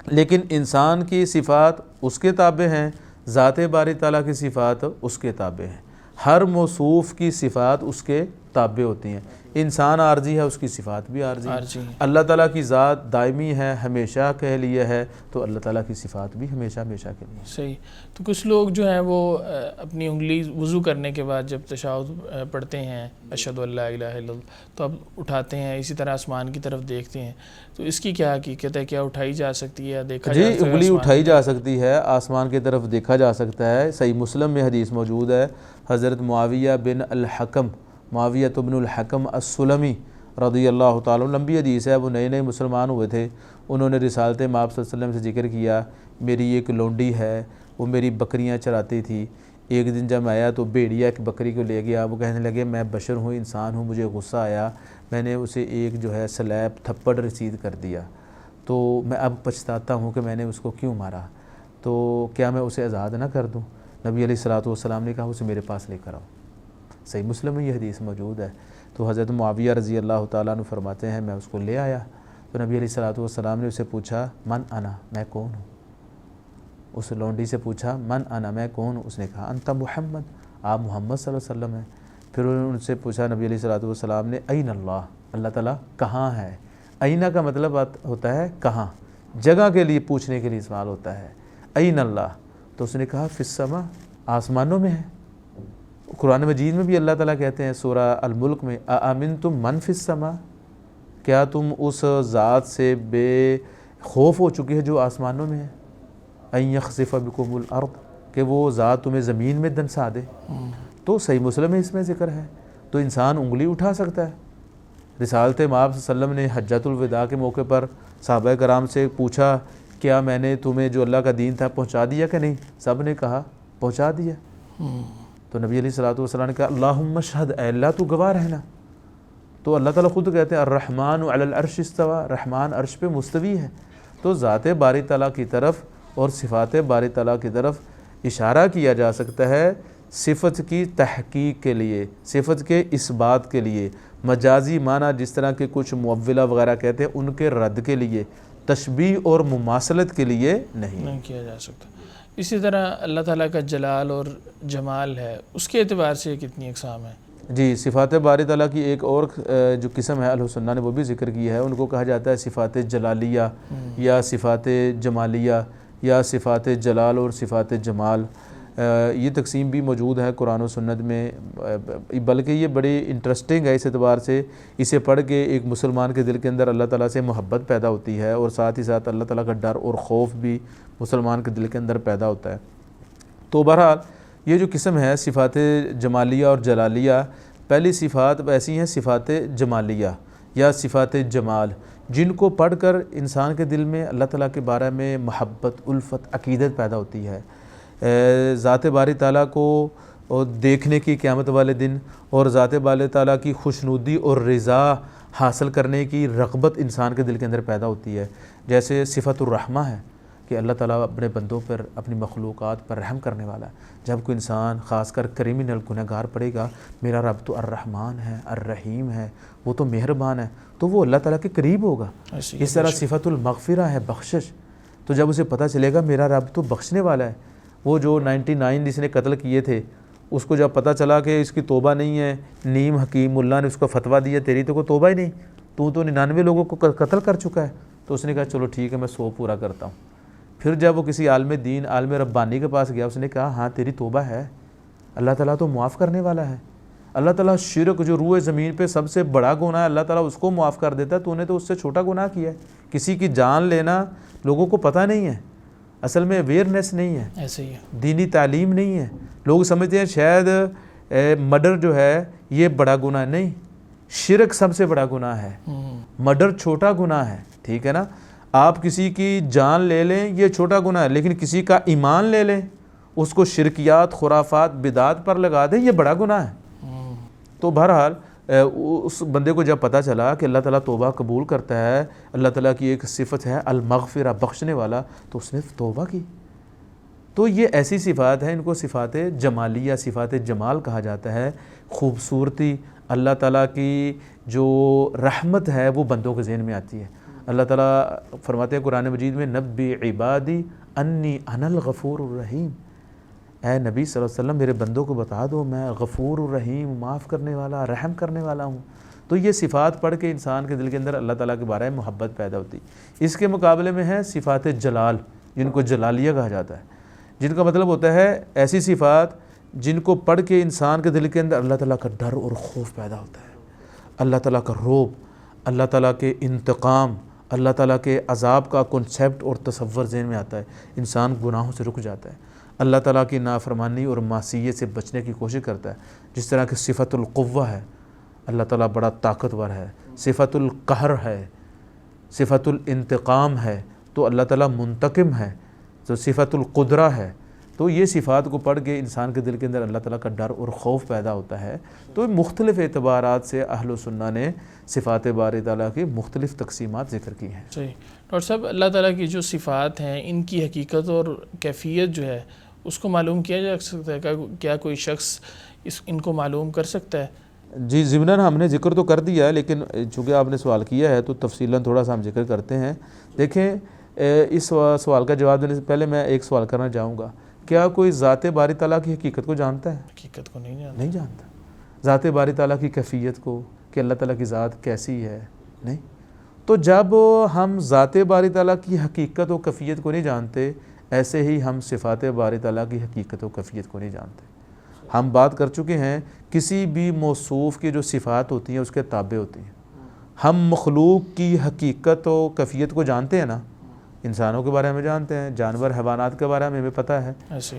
S2: لیکن انسان کی صفات اس کے تابع ہیں، ذات باری تعالیٰ کی صفات اس کے تابع ہیں۔ ہر موصوف کی صفات اس کے تابع ہوتی ہیں۔ انسان عارضی ہے، اس کی صفات بھی عارضی ہیں۔ اللہ تعالیٰ کی ذات دائمی ہے، ہمیشہ کے لیے ہے، تو اللہ تعالیٰ کی صفات بھی ہمیشہ ہمیشہ کے لیے۔
S1: صحیح۔ تو کچھ لوگ جو ہیں وہ اپنی انگلی وضو کرنے کے بعد جب تشہد پڑھتے ہیں، اشہد ان لا الہ الا اللہ، تو اب اٹھاتے ہیں، اسی طرح آسمان کی طرف دیکھتے ہیں، تو اس کی کیا حقیقت ہے؟ کیا اٹھائی جا سکتی ہے یا دیکھا جا سکتا ہے؟
S2: انگلی اٹھائی جا سکتی ہے، آسمان کی طرف دیکھا جا سکتا ہے۔ صحیح مسلم میں حدیث موجود ہے، حضرت معاویہ بن الحکم، معاویہ بن الحکم السلمی رضی اللہ تعالیٰ، لمبی حدیث ہے، وہ نئے نئے مسلمان ہوئے تھے، انہوں نے رسالت مآب صلی اللہ علیہ وسلم سے ذکر کیا، میری ایک لونڈی ہے، وہ میری بکریاں چراتی تھی، ایک دن جب میں آیا تو بھیڑیا ایک بکری کو لے گیا، وہ کہنے لگے میں بشر ہوں، انسان ہوں، مجھے غصہ آیا، میں نے اسے ایک جو ہے سلیب تھپڑ رسید کر دیا، تو میں اب پچھتاتا ہوں کہ میں نے اس کو کیوں مارا، تو کیا میں اسے آزاد نہ کر دوں؟ نبی علیہ الصلوۃ والسلام نے کہا اسے میرے پاس لے کر آؤ۔ صحیح مسلم میں یہ حدیث موجود ہے۔ تو حضرت معاویہ رضی اللہ تعالیٰ عنہ فرماتے ہیں میں اس کو لے آیا، تو نبی علیہ الصلوۃ والسلام نے اسے پوچھا من انا، میں کون ہوں؟ اس لونڈی سے پوچھا من انا، میں کون ہوں؟ اس نے کہا انت محمد، آپ محمد صلی اللہ علیہ وسلم ہیں۔ پھر انہوں نے ان سے پوچھا نبی علیہ الصلوۃ والسلام نے این اللہ، اللہ تعالیٰ کہاں ہے؟ اینہ کا مطلب ہوتا ہے کہاں، جگہ کے لیے پوچھنے کے لیے استعمال ہوتا ہے، این اللہ۔ تو اس نے کہا فی السماء، آسمانوں میں ہے۔ قرآن مجید میں بھی اللہ تعالیٰ کہتے ہیں سورہ الملک میں اَأَمِنْتُم مَّن فِی السَّمَاءِ، کیا تم اس ذات سے بے خوف ہو چکے ہیں جو آسمانوں میں ہے، أَن يَخْسِفَ بِكُمُ الْأَرْضَ، کہ وہ ذات تمہیں زمین میں دنسا دے۔ تو صحیح مسلم میں اس میں ذکر ہے، تو انسان انگلی اٹھا سکتا ہے۔ رسالت مآب صلی اللہ علیہ وسلم نے حجۃ الوداع کے موقع پر صحابہ کرام سے پوچھا کیا میں نے تمہیں جو اللہ کا دین تھا پہنچا دیا کہ نہیں؟ سب نے کہا پہنچا دیا۔ تو نبی علیہ الصلوۃ والسلام نے کہا اللہم اشہد، اے اللہ تو گواہ رہنا۔ تو اللہ تعالیٰ خود کہتے ہیں الرحمن علی العرش استویٰ، رحمان عرش پہ مستوی ہے۔ تو ذات باری تعالیٰ کی طرف اور صفات باری تعالیٰ کی طرف اشارہ کیا جا سکتا ہے صفت کی تحقیق کے لیے، صفت کے اثبات کے لیے، مجازی معنی جس طرح کے کچھ معولہ وغیرہ کہتے ہیں ان کے رد کے لیے، تشبیہ اور مماثلت کے لیے نہیں
S1: کیا جا سکتا۔ اسی طرح اللہ تعالیٰ کا جلال اور جمال ہے، اس کے اعتبار سے کتنی اقسام ہیں؟
S2: جی، صفات باری تعالیٰ کی ایک اور جو قسم ہے اہل سنہ نے وہ بھی ذکر کی ہے، ان کو کہا جاتا ہے صفات جلالیہ یا صفات جمالیہ یا صفات جلال اور صفات جمال۔ یہ تقسیم بھی موجود ہے قرآن و سنت میں، بلکہ یہ بڑی انٹرسٹنگ ہے اس اعتبار سے، اسے پڑھ کے ایک مسلمان کے دل کے اندر اللہ تعالیٰ سے محبت پیدا ہوتی ہے، اور ساتھ ہی ساتھ اللہ تعالیٰ کا ڈر اور خوف بھی مسلمان کے دل کے اندر پیدا ہوتا ہے۔ تو بہرحال یہ جو قسم ہے صفات جمالیہ اور جلالیہ، پہلی صفات ایسی ہیں صفات جمالیہ یا صفات جمال، جن کو پڑھ کر انسان کے دل میں اللہ تعالیٰ کے بارے میں محبت، الفت، عقیدت پیدا ہوتی ہے۔ ذات باری تعالیٰ کو دیکھنے کی قیامت والے دن اور ذات باری تعالیٰ کی خوشنودی اور رضا حاصل کرنے کی رغبت انسان کے دل کے اندر پیدا ہوتی ہے۔ جیسے صفت الرحمہ ہے کہ اللہ تعالیٰ اپنے بندوں پر، اپنی مخلوقات پر رحم کرنے والا ہے۔ جب کوئی انسان خاص کر کریمنل گنہگار پڑے گا میرا رب تو الرحمن ہے، الرحیم ہے، وہ تو مہربان ہے، تو وہ اللہ تعالیٰ کے قریب ہوگا۔ اس طرح صفت المغفرہ ہے، بخشش، تو جب اسے پتہ چلے گا میرا رب تو بخشنے والا ہے۔ وہ جو 99 جس نے قتل کیے تھے، اس کو جب پتہ چلا کہ اس کی توبہ نہیں ہے، نیم حکیم اللہ نے اس کو فتویٰ دیا تیری تو کوئی توبہ ہی نہیں، تو 99 لوگوں کو قتل کر چکا ہے، تو اس نے کہا چلو ٹھیک ہے میں 100 پورا کرتا ہوں۔ پھر جب وہ کسی عالم دین، عالم ربانی کے پاس گیا، اس نے کہا ہاں تیری توبہ ہے، اللہ تعالیٰ تو معاف کرنے والا ہے، اللہ تعالیٰ شرک جو روئے زمین پہ سب سے بڑا گناہ ہے اللہ تعالیٰ اس کو معاف کر دیتا ہے، تو نے تو اس سے چھوٹا گناہ کیا ہے۔ کسی کی جان لینا لوگوں کو پتہ نہیں ہے، اصل میں اویئرنیس نہیں ہے،
S1: ایسے ہی ہے۔
S2: دینی تعلیم نہیں ہے، لوگ سمجھتے ہیں شاید مرڈر جو ہے یہ بڑا گناہ، نہیں، شرک سب سے بڑا گناہ ہے، مرڈر چھوٹا گناہ ہے، ٹھیک ہے نا۔ آپ کسی کی جان لے لیں یہ چھوٹا گناہ ہے، لیکن کسی کا ایمان لے لیں، اس کو شرکیات خرافات بدعات پر لگا دیں، یہ بڑا گناہ ہے۔ تو بہرحال اس بندے کو جب پتہ چلا کہ اللہ تعالیٰ توبہ قبول کرتا ہے، اللہ تعالیٰ کی ایک صفت ہے المغفرہ، بخشنے والا، تو اس نے توبہ کی۔ تو یہ ایسی صفات ہیں، ان کو صفات جمالیہ، صفات جمال کہا جاتا ہے۔ خوبصورتی، اللہ تعالیٰ کی جو رحمت ہے وہ بندوں کے ذہن میں آتی ہے۔ اللہ تعالیٰ فرماتے ہیں قرآن مجید میں نبی عبادی انی انا الغفور الرحیم، اے نبی صلی اللہ علیہ وسلم میرے بندوں کو بتا دو میں غفور الرحیم، معاف کرنے والا، رحم کرنے والا ہوں۔ تو یہ صفات پڑھ کے انسان کے دل کے اندر اللہ تعالیٰ کے بارے میں محبت پیدا ہوتی۔ اس کے مقابلے میں ہے صفات جلال، جن کو جلالیہ کہا جاتا ہے، جن کا مطلب ہوتا ہے ایسی صفات جن کو پڑھ کے انسان کے دل کے اندر اللہ تعالیٰ کا ڈر اور خوف پیدا ہوتا ہے، اللہ تعالیٰ کا رعب، اللہ تعالیٰ کے انتقام، اللہ تعالیٰ کے عذاب کا کنسیپٹ اور تصور ذہن میں آتا ہے، انسان گناہوں سے رک جاتا ہے، اللہ تعالیٰ کی نافرمانی اور معصیت سے بچنے کی کوشش کرتا ہے۔ جس طرح کہ صفت القوہ ہے، اللہ تعالیٰ بڑا طاقتور ہے، صفت القہر ہے، صفت الانتقام ہے، تو اللہ تعالیٰ منتقم ہے، تو صفت القدرہ ہے۔ تو یہ صفات کو پڑھ کے انسان کے دل کے اندر اللہ تعالیٰ کا ڈر اور خوف پیدا ہوتا ہے۔ تو مختلف اعتبارات سے اہل و سنہ نے صفات باری تعالیٰ کی مختلف تقسیمات ذکر کی ہیں۔
S1: صحیح۔ ڈاکٹر صاحب، اللہ تعالیٰ کی جو صفات ہیں ان کی حقیقت اور کیفیت جو ہے اس کو معلوم کیا جا سکتا ہے؟ کیا کوئی شخص ان کو معلوم کر سکتا ہے؟
S2: جی ضمناً ہم نے ذکر تو کر دیا ہے، لیکن چونکہ آپ نے سوال کیا ہے تو تفصیلاً تھوڑا سا ہم ذکر کرتے ہیں۔ دیکھیں، اس سوال کا جواب دینے سے پہلے میں ایک سوال کرنا چاہوں گا، کیا کوئی ذات باری تعالیٰ کی حقیقت کو جانتا ہے؟
S1: حقیقت کو نہیں جانتا۔
S2: نہیں جانتا۔ ذات باری تعالیٰ کی کیفیت کو، کہ اللہ تعالیٰ کی ذات کیسی ہے، نہیں۔ تو جب ہم ذات باری تعالیٰ کی حقیقت و کیفیت کو نہیں جانتے، ایسے ہی ہم صفات باری تعالیٰ کی حقیقت و کیفیت کو نہیں جانتے۔ ہم بات کر چکے ہیں کسی بھی موصوف کی جو صفات ہوتی ہیں اس کے تابع ہوتی ہیں۔ ہم مخلوق کی حقیقت و کیفیت کو جانتے ہیں نا، انسانوں کے بارے میں جانتے ہیں، جانور حیوانات کے بارے میں ہمیں پتہ ہے،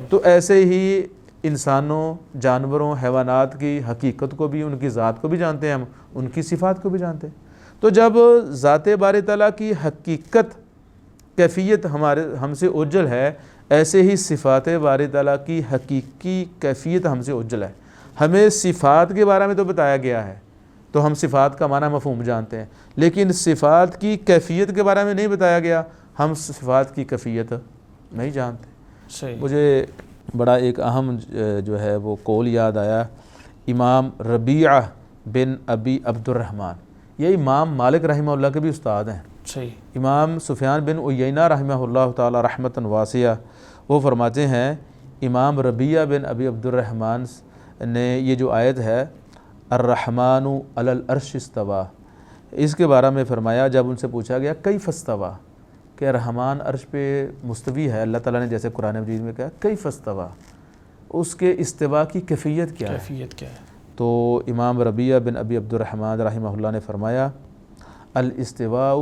S2: تو ایسے ہی انسانوں، جانوروں، حیوانات کی حقیقت کو بھی، ان کی ذات کو بھی جانتے ہیں، ہم ان کی صفات کو بھی جانتے ہیں۔ تو جب ذات باری تعالیٰ کی حقیقت کیفیت ہم سے اوجل ہے، ایسے ہی صفات باری تعالیٰ کی حقیقی کیفیت ہم سے اوجل ہے۔ ہمیں صفات کے بارے میں تو بتایا گیا ہے، تو ہم صفات کا معنی مفہوم جانتے ہیں، لیکن صفات کی کیفیت کے بارے میں نہیں بتایا گیا، ہم صفات کی کیفیت نہیں جانتے۔
S1: صحیح۔
S2: مجھے بڑا ایک اہم جو ہے وہ قول یاد آیا، امام ربیعہ بن ابی عبد الرحمن، یہ امام مالک رحمہ اللہ کے بھی استاد ہیں۔
S1: صحیح۔
S2: امام سفیان بن عیینہ رحمہ اللہ تعالی رحمتاً واسعہ، وہ فرماتے ہیں امام ربیعہ بن ابی عبد الرحمن نے یہ جو آیت ہے الرحمن علی العرش استویٰ، اس کے بارے میں فرمایا، جب ان سے پوچھا گیا کیف استویٰ، کہ رحمان عرش پہ مستوی ہے، اللہ تعالیٰ نے جیسے قرآن مجید میں کہا کیف استویٰ، اس کے استواء کی کیفیت کیا ہے؟
S1: کیفیت کیا ہے؟ تو
S2: امام ربیعہ بن ابی عبد الرحمن رحمہ اللہ نے فرمایا الاستواء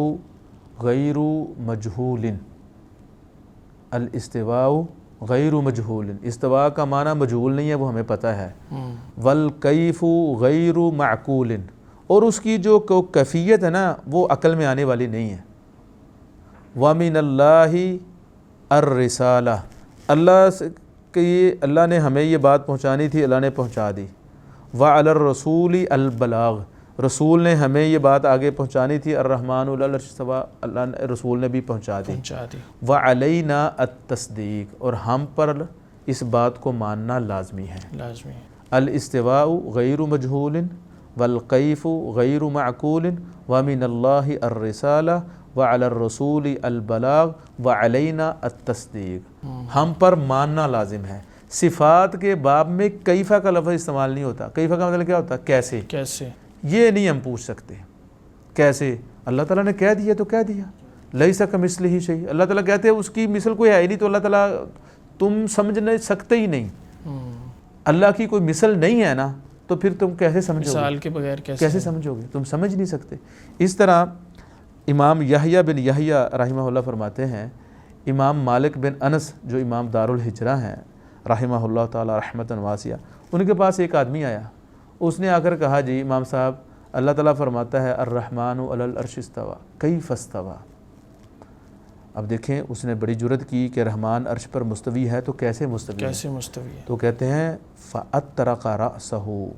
S2: غیر مجہول، الاستواء غیر مجہول، استواء کا معنی مجہول نہیں ہے، وہ ہمیں پتہ ہے، والکیف غیر معقول، اور اس کی جو کیفیت ہے نا وہ عقل میں آنے والی نہیں ہے۔ وَمِنَ اللَّهِ الرِّسَالَةُ، اللہ نے ہمیں یہ بات پہنچانی تھی، اللہ نے پہنچا دی۔ وَعَلَى الرَّسُولِ الْبَلَاغُ، رسول نے ہمیں یہ بات آگے پہنچانی تھی، الرحمن علی العرش استویٰ، اللہ نے رسول نے بھی پہنچا دی۔ وَعَلَيْنَا التَّصْدِيقُ، اور ہم پر اس بات کو ماننا لازمی ہے۔ الاستواء غیر مجہول والکیف غیر معقول ومن اللہ الرسالہ وعلی الرسول البلاغ وعلینا التصدیق، ہم پر ماننا لازم ہے۔ صفات کے باب میں کیفہ کا لفظ استعمال نہیں ہوتا۔ کیفہ کا مطلب کیا ہوتا ہے؟ کیسے،
S1: کیسے، یہ
S2: نہیں ہم پوچھ سکتے کیسے۔ اللہ تعالیٰ نے کہہ دیا تو کہہ دیا، لیس کمثلہ شیء، اللہ تعالیٰ کہتے ہیں اس کی مثل کوئی ہے ہی نہیں، تو اللہ تعالیٰ تم سمجھ نہیں سکتے ہی نہیں۔ اللہ کی کوئی مثل نہیں ہے نا، تو پھر تم کیسے سمجھو گے؟
S1: مثال کے بغیر
S2: کیسے سمجھو گے؟ تم سمجھ نہیں سکتے۔ اس طرح امام یحییٰ بن یحییٰ رحمہ اللہ فرماتے ہیں، امام مالک بن انس جو امام دار الہجرہ ہیں رحمہ اللہ تعالی رحمتاً واسعہ، ان کے پاس ایک آدمی آیا، اس نے آ کر کہا جی امام صاحب اللہ تعالیٰ فرماتا ہے الرحمن علی العرش استویٰ کیف استویٰ۔ اب دیکھیں اس نے بڑی جرت کی کہ رحمان عرش پر مستوی ہے تو کیسے مستوی ہے؟ تو کہتے ہیں فَأَطْرَقَ رَأْسَهُ،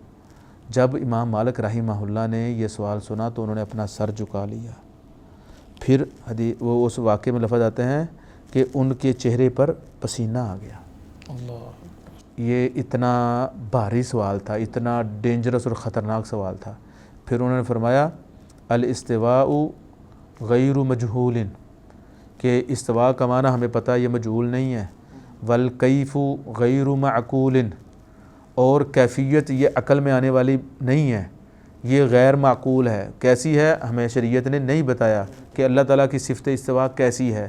S2: جب امام مالک رحمہ اللہ نے یہ سوال سنا تو انہوں نے اپنا سر جھکا لیا۔ پھر وہ اس واقعے میں لفظ آتے ہیں کہ ان کے چہرے پر پسینہ آ گیا۔
S1: اللہ،
S2: یہ اتنا بھاری سوال تھا، اتنا ڈینجرس اور خطرناک سوال تھا۔ پھر انہوں نے فرمایا الاستواء غیر مجہول، کہ استواء کا معنی ہمیں پتہ یہ مجہول نہیں ہے، والکیف غیر معقول، اور کیفیت یہ عقل میں آنے والی نہیں ہے، یہ غیر معقول ہے۔ کیسی ہے؟ ہمیں شریعت نے نہیں بتایا کہ اللہ تعالیٰ کی صفت استواء کیسی ہے۔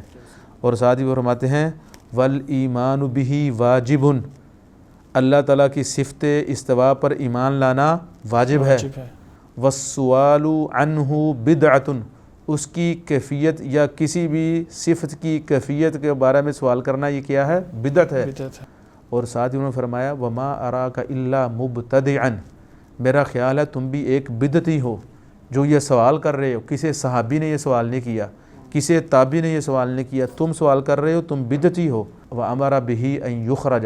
S2: اور ساتھ ہی وہ فرماتے ہیں والایمان بہ واجب، اللہ تعالیٰ کی صفت استواء پر ایمان لانا واجب ہے۔ والسؤال عنہ بدعۃ، اس کی کیفیت یا کسی بھی صفت کی کیفیت کے بارے میں سوال کرنا یہ کیا ہے؟ بدعت ہے۔ اور ساتھ ہی انہوں نے فرمایا وما اراک الا مبتدعا، میرا خیال ہے تم بھی ایک بدعتی ہو جو یہ سوال کر رہے ہو۔ کسی صحابی نے یہ سوال نہیں کیا، کسی تابعی نے یہ سوال نہیں کیا، تم سوال کر رہے ہو، تم بدعتی ہو۔ وامر بہ ان یخرج،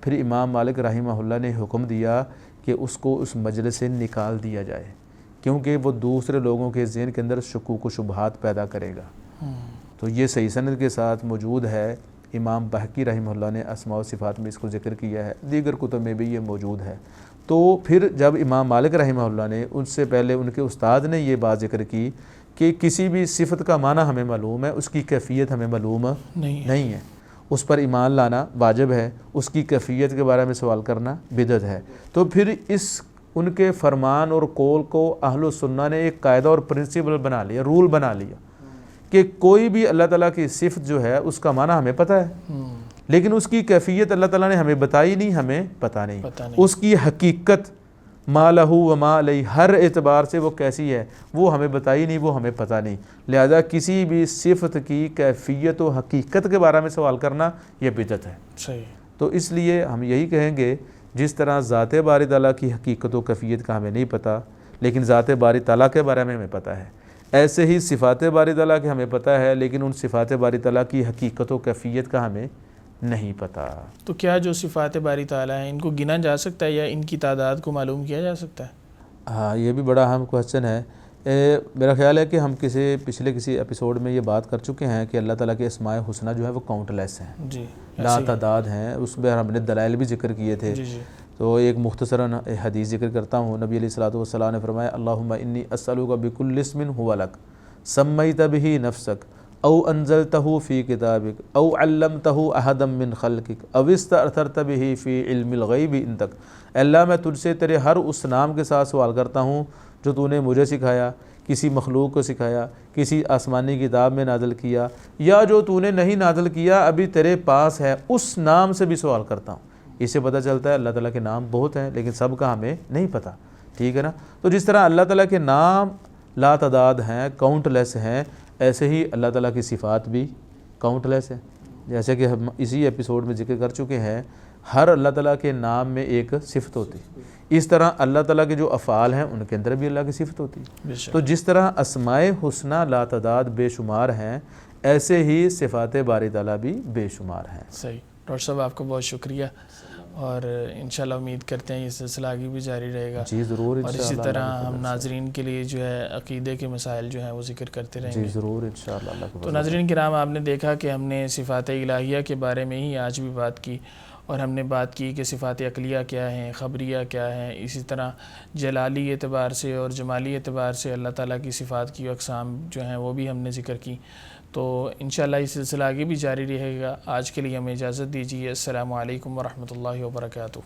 S2: پھر امام مالک رحمہ اللہ نے حکم دیا کہ اس کو اس مجلس سے نکال دیا جائے، کیونکہ وہ دوسرے لوگوں کے ذہن کے اندر شکوک و شبہات پیدا کرے گا۔ تو یہ صحیح سند کے ساتھ موجود ہے۔ امام بہقی رحمہ اللہ نے اسماء و صفات میں اس کو ذکر کیا ہے، دیگر کتب میں بھی یہ موجود ہے۔ تو پھر جب امام مالک رحمہ اللہ نے، ان سے پہلے ان کے استاد نے یہ بات ذکر کی کہ کسی بھی صفت کا معنی ہمیں معلوم ہے، اس کی کیفیت ہمیں معلوم نہیں ہے، اس پر ایمان لانا واجب ہے، اس کی کیفیت کے بارے میں سوال کرنا بدعت ہے۔ تو پھر ان کے فرمان اور قول کو اہل السنہ نے ایک قاعدہ اور پرنسپل بنا لیا، رول بنا لیا کہ کوئی بھی اللہ تعالیٰ کی صفت جو ہے اس کا معنی ہمیں پتہ ہے، لیکن اس کی کیفیت اللہ تعالیٰ نے ہمیں بتائی نہیں، ہمیں پتہ نہیں۔ اس کی حقیقت ما لہ و ما علیہ، ہر اعتبار سے وہ کیسی ہے وہ ہمیں بتائی نہیں، وہ ہمیں پتہ نہیں۔ لہذا کسی بھی صفت کی کیفیت و حقیقت کے بارے میں سوال کرنا یہ بدعت ہے۔
S1: صحیح۔
S2: تو اس لیے ہم یہی کہیں گے، جس طرح ذات باری تعالیٰ کی حقیقت و کیفیت کا ہمیں نہیں پتہ لیکن ذات باری تعالیٰ کے بارے میں ہمیں پتہ ہے، ایسے ہی صفات باری تعالیٰ کے ہمیں پتہ ہے لیکن ان صفات باری تعالیٰ کی حقیقت و کیفیت کا ہمیں نہیں پتہ۔
S1: تو کیا جو صفات باری تعالیٰ ہیں ان کو گنا جا سکتا ہے یا ان کی تعداد کو معلوم کیا جا سکتا ہے؟
S2: ہاں، یہ بھی بڑا اہم کوسچن ہے۔ میرا خیال ہے کہ ہم پچھلے کسی ایپیسوڈ میں یہ بات کر چکے ہیں کہ اللہ تعالیٰ کے اسماء حسنہ جو ہے وہ کاؤنٹ لیس ہیں،
S1: جی،
S2: لا تعداد ہیں۔ اس میں ہم نے دلائل بھی ذکر کیے تھے۔
S1: جی
S2: تو ایک مختصراً حدیث ذکر کرتا ہوں۔ نبی علیہ الصلوۃ والسلام نے فرمایا اللہم انی اسألک بکل اسم هو لک سمیت بہ نفسک او انزلتہ فی کتابک او علمتہ احدا من خلقک او استأثرت بہ فی علم الغیب عندک۔ اللہ میں تجھ سے تیرے ہر اس نام کے ساتھ سوال کرتا ہوں جو تو نے مجھے سکھایا، کسی مخلوق کو سکھایا، کسی آسمانی کتاب میں نازل کیا، یا جو تو نے نہیں نازل کیا ابھی تیرے پاس ہے، اس نام سے بھی سوال کرتا ہوں۔ اس سے پتہ چلتا ہے اللہ تعالیٰ کے نام بہت ہیں لیکن سب کا ہمیں نہیں پتہ، ٹھیک ہے نا۔ تو جس طرح اللہ تعالیٰ کے نام لا تعداد ہیں، کاؤنٹ لیس ہیں، ایسے ہی اللہ تعالیٰ کی صفات بھی کاؤنٹ لیس ہیں۔ جیسے کہ ہم اسی ایپیسوڈ میں ذکر کر چکے ہیں، ہر اللہ تعالیٰ کے نام میں ایک صفت ہوتی، اس طرح اللہ تعالیٰ کے جو افعال ہیں ان کے اندر بھی اللہ کی صفت ہوتی۔ تو جس طرح اسماء حسنہ لا تعداد بے شمار ہیں، ایسے ہی صفات باری تعالیٰ بھی بے شمار ہیں۔
S1: صحیح۔ ڈاکٹر صاحب آپ کو بہت شکریہ، اور انشاءاللہ امید کرتے ہیں یہ سلسلہ آگے بھی جاری رہے گا۔
S2: جی ضرور،
S1: اور اسی طرح ہم ناظرین کے لیے جو ہے عقیدے کے مسائل جو ہیں وہ ذکر کرتے رہیں گے۔
S2: جی ضرور انشاءاللہ اللہ کو۔
S1: تو ناظرین کرام، آپ نے دیکھا کہ ہم نے صفات الہیہ کے بارے میں ہی آج بھی بات کی، اور ہم نے بات کی کہ صفات عقلیہ کیا ہیں، خبریہ کیا ہیں، اسی طرح جلالی اعتبار سے اور جمالی اعتبار سے اللہ تعالیٰ کی صفات کی اقسام جو ہیں وہ بھی ہم نے ذکر کی۔ تو انشاءاللہ یہ سلسلہ آگے بھی جاری رہے گا۔ آج کے لیے ہمیں اجازت دیجیے۔ السلام علیکم ورحمۃ اللہ وبرکاتہ۔